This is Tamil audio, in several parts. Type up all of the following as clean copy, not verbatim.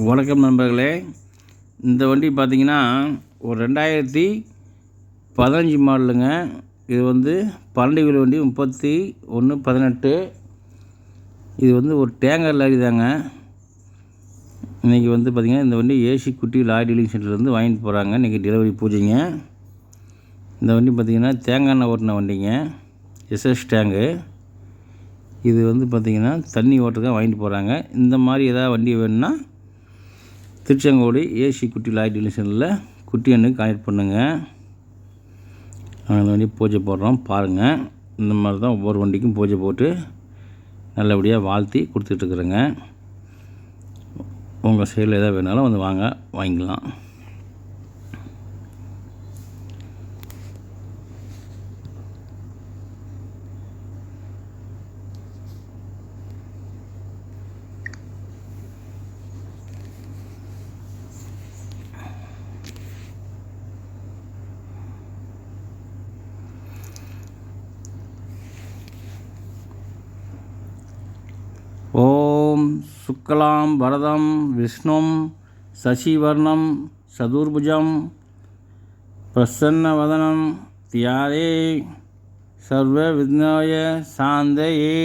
வணக்கம் நண்பர்களே. இந்த வண்டி பார்த்திங்கன்னா ஒரு 2015 மாடலுங்க. இது 12 வீல் வண்டி 31/18. இது ஒரு டேங்கர் லாரி தாங்க. இன்றைக்கி பார்த்திங்கன்னா இந்த வண்டி ஏசி குட்டி லாரி டீலிங் சென்டர்லேருந்து வாங்கிட்டு போகிறாங்க. இன்றைக்கி டெலிவரி பூஜைங்க. இந்த வண்டி பார்த்திங்கன்னா தேங்காய் எண்ணெய் ஓட்டின வண்டிங்க, எஸ்எஸ் டேங்கு. இது பார்த்திங்கன்னா தண்ணி ஓட்டுறதுக்காக வாங்கிட்டு போகிறாங்க. இந்த மாதிரி ஏதாவது வண்டி வேணும்னா திருச்செங்கோடு ஏசி குட்டி லாரி டீலிங் சென்டரில் குட்டி எண்ணுக்கு கான்டெக்ட் பண்ணுங்கள். நாங்கள் அந்த வண்டி பூஜை போடுறோம் பாருங்கள். இந்த மாதிரி தான் ஒவ்வொரு வண்டிக்கும் பூஜை போட்டு நல்லபடியாக வாழ்த்தி கொடுத்துட்ருக்குறேங்க. உங்கள் சைடில் எதாவது வேணாலும் வாங்கிக்கலாம். ஓம் சுக்லாம் வரதம் விஷ்ணும் சசிவர்ணம் சதுர்புஜம் பிரசன்னவதனம் தியாரே சர்வ விக்னோய சாந்தயே.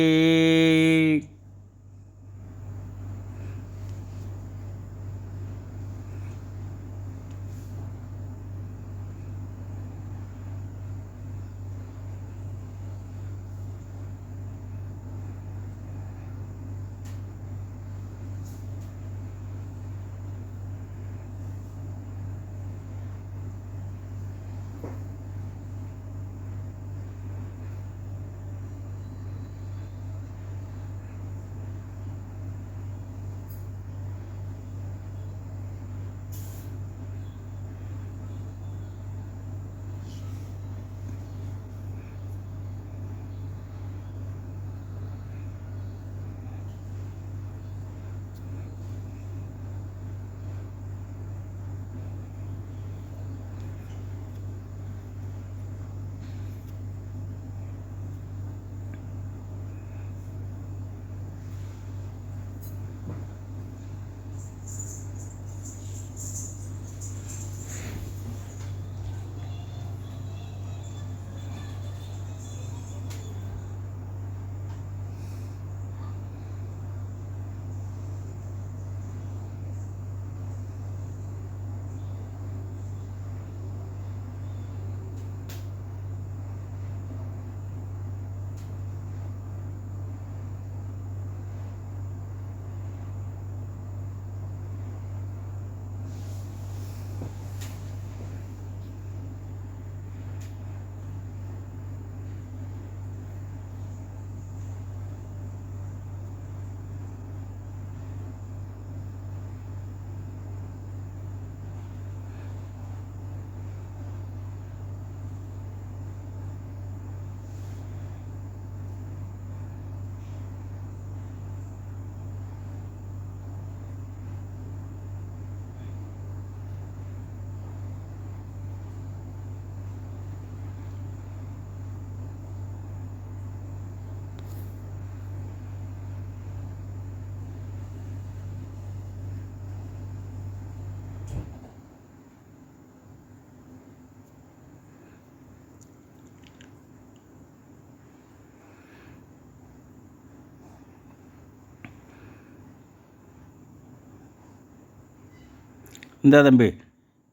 இந்த தம்பி,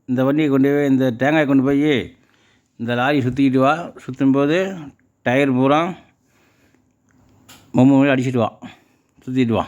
இந்த வண்டியை கொண்டு போய் இந்த தேங்காய் கொண்டு போய் இந்த லாரி சுற்றிக்கிட்டு வா. சுற்றும்போது டயர் பூரா மொழி அடிச்சுட்டு வா, சுற்றிட்டு வா.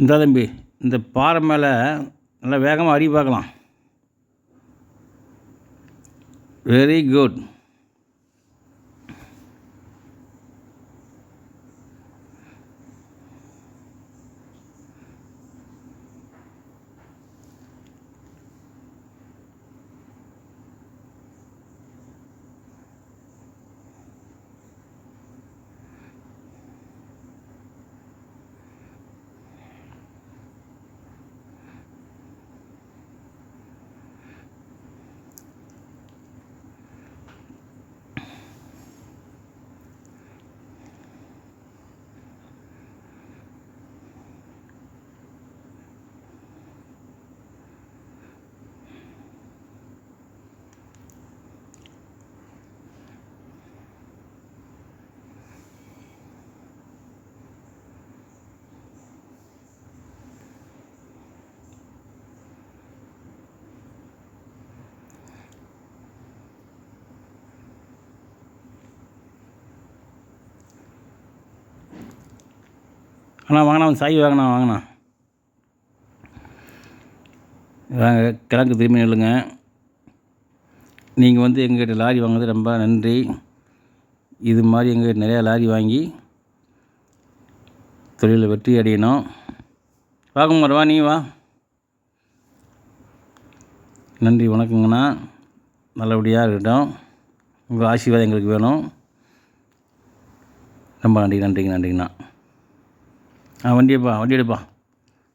இந்த தம்பி, இந்த பாறை மேலே நல்லா வேகமாக அடி பார்க்கலாம். Very good. அண்ணா வாங்கண்ணா வந்து சாய் வாங்கண்ணா வாங்கண்ணா வாங்க கிழக்கு திரும்பி நில்லுங்க. நீங்கள் வந்து எங்கள்கிட்ட லாரி வாங்குறது ரொம்ப நன்றி. இது மாதிரி எங்கள்கிட்ட நிறையா லாரி வாங்கி தொழிலில் வெற்றி அடையணும். வாங்குமார் வா, நீ வா. நன்றி, வணக்கங்கண்ணா. நல்லபடியாக இருக்கட்டும். உங்கள் ஆசீர்வாதம் எங்களுக்கு வேணும். ரொம்ப நன்றிங்கண்ணா. வண்டி எடுப்பா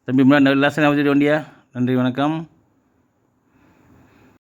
தம்பி, முன்னாடி லாஸ்ட் வச்சுட்டு வண்டியா. நன்றி, வணக்கம்.